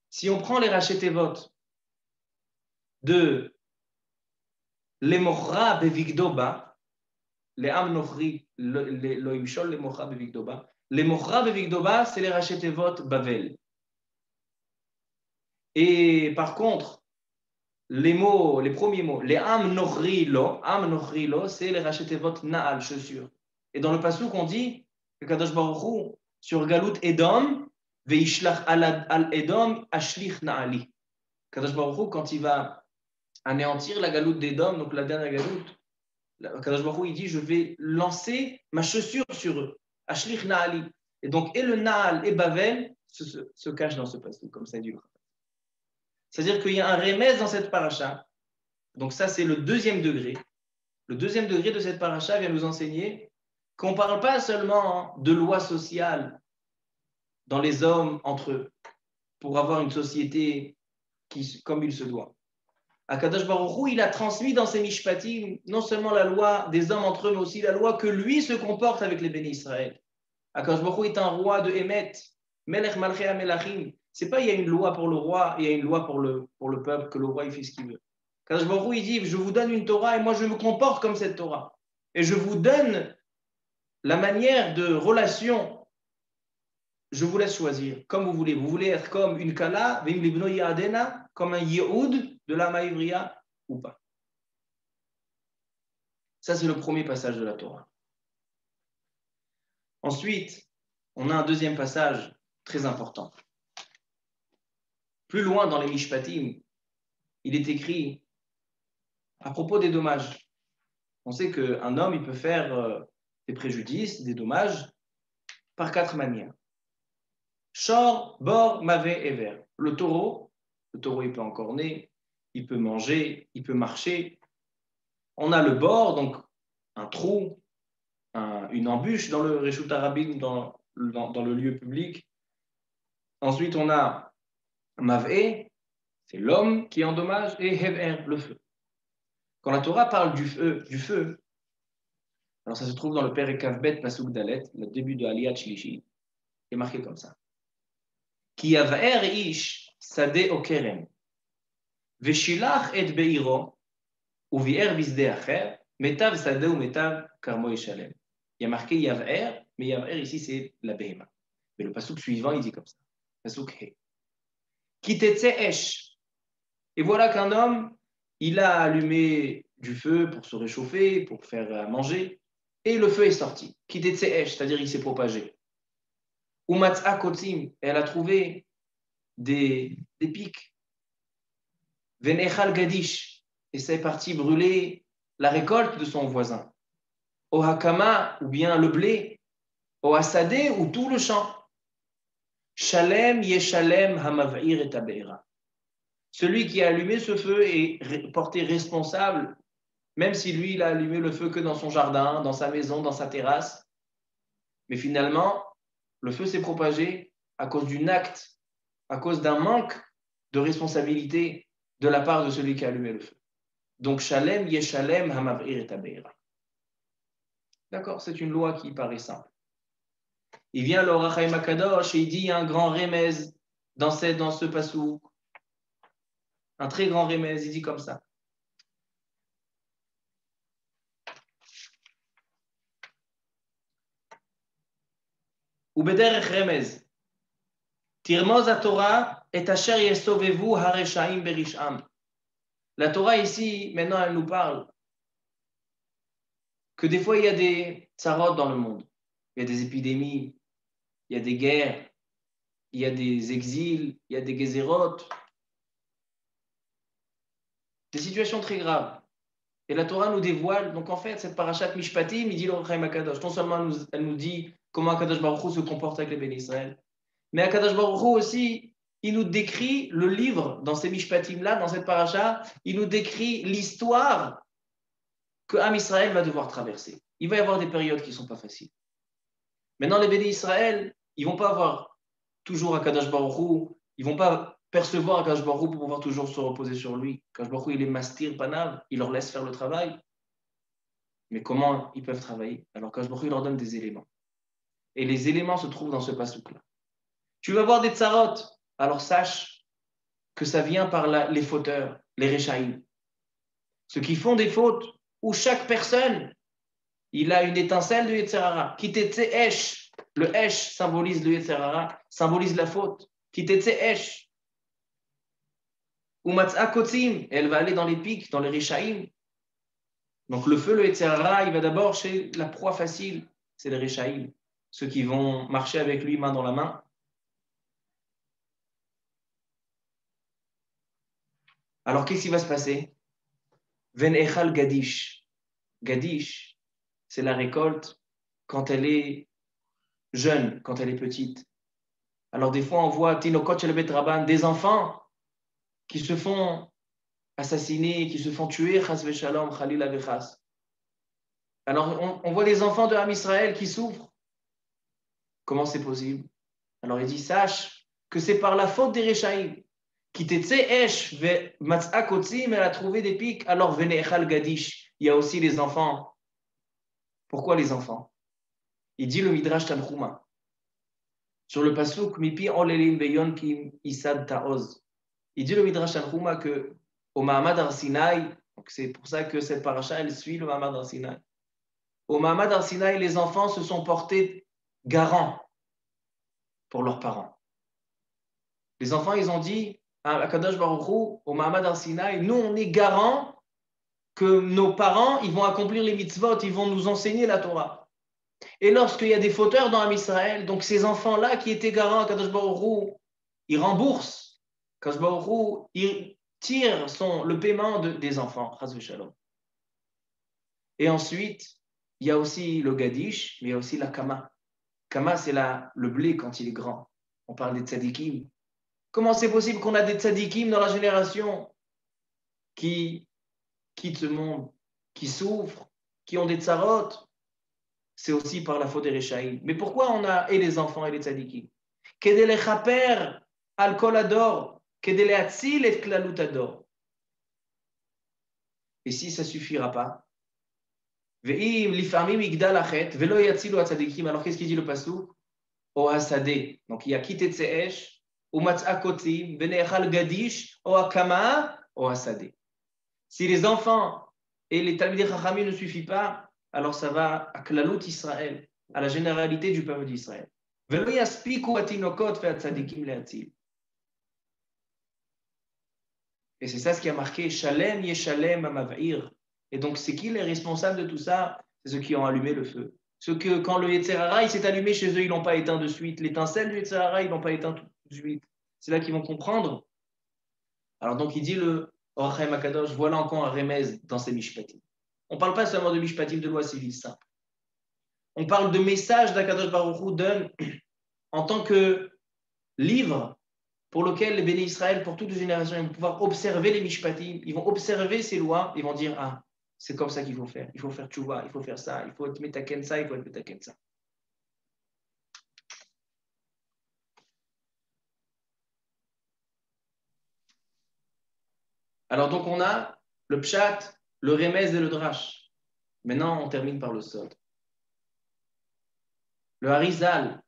Si on prend les rachetevot de l'Emochra bevigdoba, les Am Nochri, l'Oimshol l'Emochra bevigdoba, l'Emochra bevigdoba, c'est les rachetevot Bavel. Et par contre, les mots, les premiers mots, les Am Nochri lo, c'est les rachetevot Naal, chaussures. Et dans le Passouk, on dit que Kadosh Baruch Hu, sur Galout Edom, Veishlach al Edom, Ashlich Naali. Kadosh Baruch Hu, quand il va anéantir la Galout d'Edom, donc la dernière Galout, Kadosh Baruch Hu, il dit, je vais lancer ma chaussure sur eux. Ashlich Naali. Et donc, et le Naal et Bavel se cachent dans ce Passouk, comme ça dit le Khatam. C'est-à-dire qu'il y a un remez dans cette paracha. Donc ça, c'est le deuxième degré. Le deuxième degré de cette paracha vient nous enseigner qu'on ne parle pas seulement de loi sociale dans les hommes entre eux, pour avoir une société comme il se doit. Akadosh Baruch Hu, il a transmis dans ses mishpatim non seulement la loi des hommes entre eux, mais aussi la loi que lui se comporte avec les bénis Israël. Akadosh Baruch Hu est un roi de Emet, Melech Malchei HaMelachim. C'est pas il y a une loi pour le roi et il y a une loi pour le peuple, que le roi il fait ce qu'il veut. Akadosh Baruch Hu, il dit, je vous donne une Torah et moi je me comporte comme cette Torah. Et je vous donne la manière de relation. Je vous laisse choisir, comme vous voulez. Vous voulez être comme une Kala, Ve'im libno ya'adena, comme un Yehoud de la Ma'ivriya ou pas. Ça, c'est le premier passage de la Torah. Ensuite, on a un deuxième passage très important. Plus loin dans les Mishpatim, il est écrit à propos des dommages. On sait qu'un homme, il peut faire des préjudices, des dommages, par 4 manières. Shor, bor, mavé et ver. Le taureau, il peut encorner, il peut manger, il peut marcher. On a le bord, donc un trou, une embûche dans le Reshut Harabim, dans le lieu public. Ensuite, on a mavé, c'est l'homme qui endommage, et hever, le feu. Quand la Torah parle du feu, alors ça se trouve dans le Perek Kavbet Pasuk Dalet, le début de Aliyat Shlishi, qui est marqué comme ça. Ki yav'er ish sade okerem, veshilach et beiro, uvi'er bisde acher, metav sade ou metav karmo yishalem. Il y a marqué yav'er, mais yav'er ici c'est la behema. Mais le pasuk suivant il dit comme ça. Pasuk he. Kitetse Esh. Et voilà qu'un homme, il a allumé du feu pour se réchauffer, pour faire à manger, et le feu est sorti. Kitetse Esh, c'est-à-dire il s'est propagé. Umatza Kotzim, elle a trouvé des pics. Venechal Gadish, et c'est parti brûler la récolte de son voisin. Ohakama, ou bien le blé. Ohasade, ou tout le champ. Shalem Yeshalem Hamavir et Tabeira. Celui qui a allumé ce feu est porté responsable, même si lui, il a allumé le feu que dans son jardin, dans sa maison, dans sa terrasse. Mais finalement, le feu s'est propagé à cause d'un acte, à cause d'un manque de responsabilité de la part de celui qui a allumé le feu. Donc, Shalem Yeshalem Hamavir et Tabeira. D'accord, c'est une loi qui paraît simple. Il vient le Ohr HaChaim HaKadosh et il dit un grand remez dans ce passou. Un très grand remez, il dit comme ça. Ubederech remez. Tirmoz Torah et asher yesovevu hareshaim berisham. La Torah ici, maintenant, elle nous parle que des fois, il y a des tsarot dans le monde. Il y a des épidémies, il y a des guerres, il y a des exils, il y a des gezerot. Des situations très graves. Et la Torah nous dévoile, donc en fait, cette parashat Mishpatim, il dit le Ohr HaChaim HaKadosh. Non seulement elle nous dit comment Akadosh Baruch Hu se comporte avec les Béné Israël, mais Akadosh Baruch Hu aussi, il nous décrit le livre, dans ces Mishpatim-là, dans cette parasha, il nous décrit l'histoire que Am Israël va devoir traverser. Il va y avoir des périodes qui ne sont pas faciles. Maintenant, les Béné Israël, ils ne vont pas avoir toujours Akadosh Baruch Hu, ils ne vont pas percevoir Akadosh Baruch Hu pour pouvoir toujours se reposer sur lui. Akadosh Baruch Hu, il est mastir panav, il leur laisse faire le travail. Mais comment ils peuvent travailler? Alors Akadosh Baruch Hu leur donne des éléments. Et les éléments se trouvent dans ce pasouk-là. Tu vas voir des tsarot, alors sache que ça vient par les fauteurs, les réchaïm. Ceux qui font des fautes, où chaque personne, il a une étincelle de Yetzerara. Kitetse Esh, le Esh symbolise le Yetzerara, symbolise la faute. Kitetse Esh. Umatza Kotzim, elle va aller dans les pics, dans les réchaïm. Donc le feu, le Yetzerara, il va d'abord chez la proie facile, c'est les réchaïm. Ceux qui vont marcher avec lui main dans la main. Alors qu'est-ce qui va se passer? Ven Echal Gadish. Gadish, c'est la récolte quand elle est jeune, quand elle est petite. Alors des fois, on voit Tinokot Shel Bet Rabban, des enfants qui se font assassiner, qui se font tuer, Chas Veshalom, Khalil Avechas. Alors on voit des enfants de Ham Israël qui souffrent. Comment c'est possible? Alors il dit, sache que c'est par la faute des Réchaïm. Kitetse Esh ve Matz'a Kotzim, elle a trouvé des pics, alors Vene Echal Gadish. Il y a aussi les enfants. Pourquoi les enfants? Il dit le Midrash Tanchuma. Sur le pasuk Mipi Olelim Beyon Kim Isad Taoz. Il dit le Midrash Tanchuma que au Mahamad Ar-Sinaï, c'est pour ça que cette paracha elle suit le Mahamad Ar-Sinaï. Au Mahamad Ar-Sinaï, les enfants se sont portés garants pour leurs parents. Les enfants, ils ont dit à Kadosh Baruch Hu, au Mahamad Ar-Sinaï, nous on est garants que nos parents, ils vont accomplir les mitzvot, ils vont nous enseigner la Torah. Et lorsqu'il y a des fauteurs dans Am Israël, donc ces enfants-là qui étaient garants à Kadosh Baruch Hu, ils remboursent. Kadosh Baruch Hu, ils tirent le paiement des enfants. Chas v'shalom. Et ensuite, il y a aussi le Gadish, mais il y a aussi la Kama. Kama, c'est le blé quand il est grand. On parle des tzadikim. Comment c'est possible qu'on a des tzadikim dans la génération qui quittent ce monde, qui souffrent, qui ont des tsarot? C'est aussi par la faute des Réchaïm. Mais pourquoi on a et les enfants et les tzadikim? Kedele chaper al kol ador, kedele atzil et klalut ador. Et si ça ne suffira pas, ve'im lifamim igdal achet, velo yatzilu atzadikim. Alors qu'est-ce qu'il dit le pasuk? O hasade. Donc il y a kitetse esh, ou matz'a kotzim, venechal gadish, o akama, o hasade. Si les enfants et les talmidei chachamim ne suffisent pas, alors ça va à klalut Israël, à la généralité du peuple d'Israël. Velo yaspiku atinokot ve'atzadikim le'atzil. Et c'est ça ce qui a marqué Shalem Yeshalem Amav'ir. Et donc, c'est qui les responsables de tout ça? C'est ceux qui ont allumé le feu. Ceux que, quand le Yetzer Hara il s'est allumé chez eux, ils ne l'ont pas éteint de suite. L'étincelle du Yetzer Hara, ils ne l'ont pas éteint tout de suite. C'est là qu'ils vont comprendre. Alors, donc, il dit le Or Chaim Akadosh, voilà encore un remez dans ces Mishpatim. On ne parle pas seulement de Mishpatim de loi civile simple. On parle de messages d'Akadosh Baruch Hu donne en tant que livre pour lequel les bénis Israël, pour toutes les générations, ils vont pouvoir observer les Mishpatim, ils vont observer ces lois, ils vont dire ah, c'est comme ça qu'il faut faire. Il faut faire tchouva, il faut faire ça, il faut être metaken ça, il faut être metaken ça. Alors donc on a le pshat, le remez et le drash. Maintenant on termine par le sod. Le Harizal,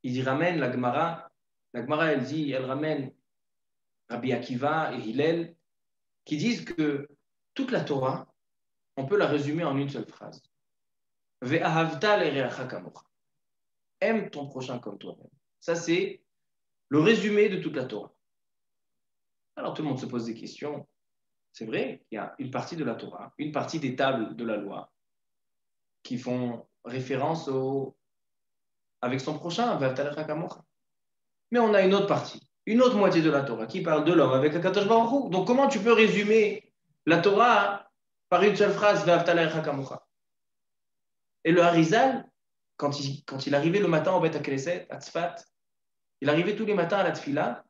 il ramène la Gemara. La Gemara elle dit, elle ramène Rabbi Akiva et Hillel qui disent que toute la Torah, on peut la résumer en une seule phrase. Ve'ahavta l'ereacha kamocha. Aime ton prochain comme toi-même. Ça, c'est le résumé de toute la Torah. Alors, tout le monde se pose des questions. C'est vrai, il y a une partie de la Torah, une partie des tables de la loi qui font référence avec son prochain, mais on a une autre partie, une autre moitié de la Torah qui parle de l'homme avec Akadosh Baruch Hu. Donc, comment tu peux résumer la Torah par une seule phrase, et le Harizal, quand il arrivait le matin au Beth HaKnesset, à Tzfat, il arrivait tous les matins à la tfila,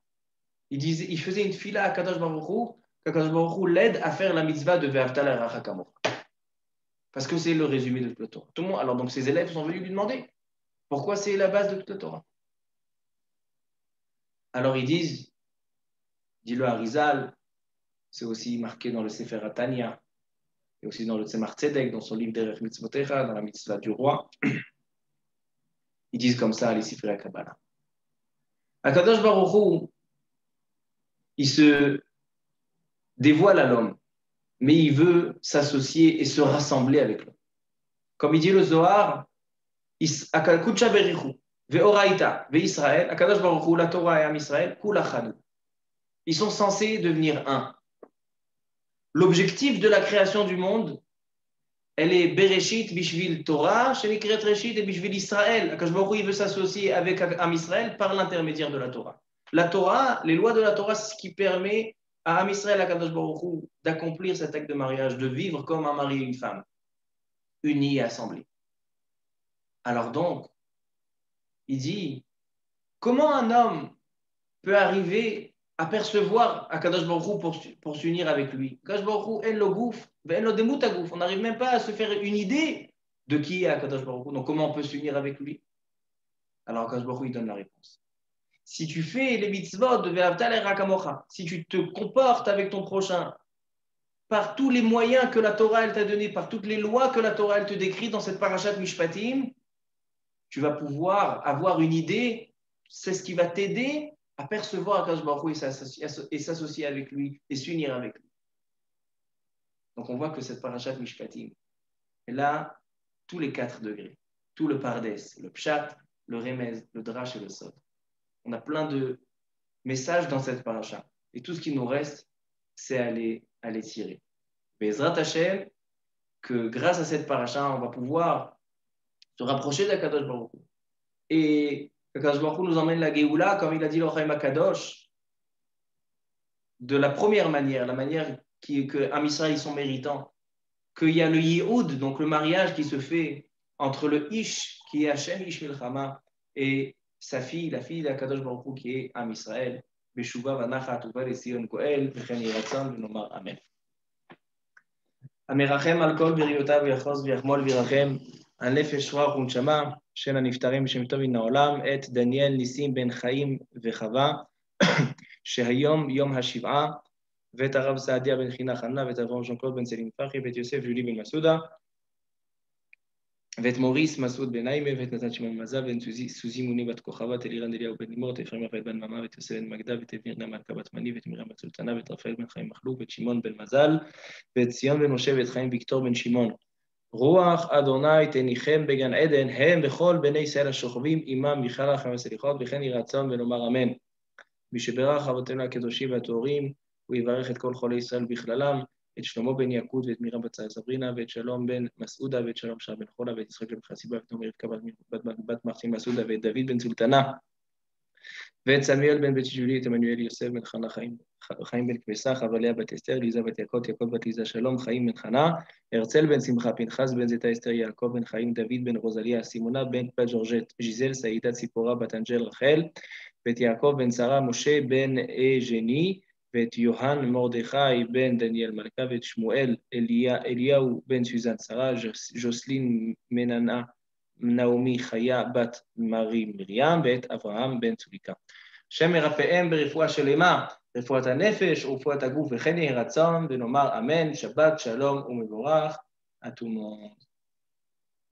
il faisait une tfila à Kadosh Baruch Hu, qu'Akadosh Baruch Hu l'aide à faire la mitzvah de Ve'avta l'erecha kamocha. Parce que c'est le résumé de toute la Torah. Tout le monde, alors donc ses élèves sont venus lui demander pourquoi c'est la base de toute la Torah. Alors ils disent, dit le Harizal, c'est aussi marqué dans le Sefer Atania, et aussi dans le Tzemar Tzedek, dans son livre Derech Mitzvotecha, dans la mitzvah du roi. Ils disent comme ça, les Sifrei Kabbalah. Akadosh Baruch Hu, il se dévoile à l'homme, mais il veut s'associer et se rassembler avec l'homme. Comme il dit le Zohar, Kudsha Berichu, Ve'oraita, Ve'Israël, Akadosh Baruch Hu, la Torah et Am Israël, Kulachadu. Ils sont censés devenir un. L'objectif de la création du monde, elle est Bereshit Bishvil Torah, Shenikret Reshit et Bishvil Israël. Akadosh Baruch Hu, il veut s'associer avec Am Israël par l'intermédiaire de la Torah. La Torah, les lois de la Torah, c'est ce qui permet à Am Israël, à Kadosh Baruch Hu, d'accomplir cet acte de mariage, de vivre comme un mari et une femme, unis et assemblés. Alors donc, il dit, comment un homme peut arriver à percevoir à Kadosh Baruch Hu pour s'unir avec lui? Kadosh Baruch Hu, en lo gouf, en lo demut gouf. On n'arrive même pas à se faire une idée de qui est Kadosh Baruch Hu. Donc comment on peut s'unir avec lui? Alors Kadosh Baruch Hu, il donne la réponse. Si tu fais les mitzvot de Ve'avta l'erecha kamocha, si tu te comportes avec ton prochain par tous les moyens que la Torah elle t'a donné, par toutes les lois que la Torah elle te décrit dans cette parashat Mishpatim, tu vas pouvoir avoir une idée, c'est ce qui va t'aider à percevoir Akadosh Baruch Hu et s'associer avec lui et s'unir avec lui. Donc on voit que cette parashat Mishpatim, elle a tous les 4 degrés, tout le pardes, le pshat, le remez, le drash et le sod. On a plein de messages dans cette paracha. Et tout ce qui nous reste, c'est à les tirer. Bezrat Hashem, que grâce à cette paracha, on va pouvoir se rapprocher d'Akadosh Baruch Hu. Et Akadosh Baruch Hu nous emmène la Géoula, comme il a dit l'Ochaim Akadosh, de la première manière, la manière que Am Israël ils sont méritants, qu'il y a le Yehoud, donc le mariage qui se fait entre le Ish, qui est Hashem Ish Milchama, et sa fille, la fille d'Akadosh Baruch Hu, qui est Am Israël. Beshuva v'nachat uva le'Sion Koel v'chen yiratzon v'nomar Amen. המרחם על כל בריאותיו ויחוז ויחמול וירחם על נפש רוח ונשמה של הנפטרים בשם טוב מן העולם, את דניאל ניסים בן חיים וחווה, שהיום יום השבעה, ואת הרב סעדיה בן חינה חנה, ואת אברהם ז'אן קלוד בן סלים פרחי, ואת יוסף ג'ולי בן מסעודה, ואת מוריס מסעוד בן נעימה, ואת נתן שמעון מזל, ואת סוזי מוני בת כוכבה, את אלירן אליהו בן לימור, את אפרים רפאל בן ממה, ואת יוסף בן מגדה, ואת אבנר מלכה בת מני, ואת מרים בת סולטנה, ואת רפאל בן חיים מחלוק, ואת שמעון בן מזל, ואת ציון בן משה, ואת חיים ויקטור בן שמעון. רוח אדוני תניחם בגן עדן, הם וכל בני ישראל השוכבים עמם מיכל לכם וסליחות, וכן יהי רצון ונאמר אמן. מי שברך אבותינו הקדושים והטהורים, הוא יברך את כל חולי ישראל בכללם, את שלמה בן יקוד ואת מירה בת סברינה ואת שלום בן מסעודה ואת שלום שר בן חולה ואת יצחק בן חסיבה ואת נעמי רבקה בת מחסין מסעודה ואת דוד בן סולטנה ואת סמיאל בן בית שישולי, את עמנואל יוסף בן חנה, חיים בן כבשה, חבליה בת אסתר, ליזה בת יעקב, יעקב בת ליזה שלום, חיים בן חנה, הרצל בן שמחה, פנחס בן זיתה אסתר, יעקב בן חיים, דוד בן רוזליה, סימונה בן בת ג'ורג'ט, ז'יזל, סעידה ציפורה בת אנג'ל רחל, ואת יעקב בן שרה, משה בן ז'ני, ואת יוהן מרדכי בן דניאל מלכה, ואת שמואל אליהו בן סוזן שרה, ז'וסלין מננה, נעמי חיה בת מרי מרים, ואת אברהם בן צוליקה. השם מרפאם ברפואה שלמה, רפואת הנפש ורפואת הגוף, וכן יהי רצון, ונאמר אמן, שבת שלום ומבורך, אתונות.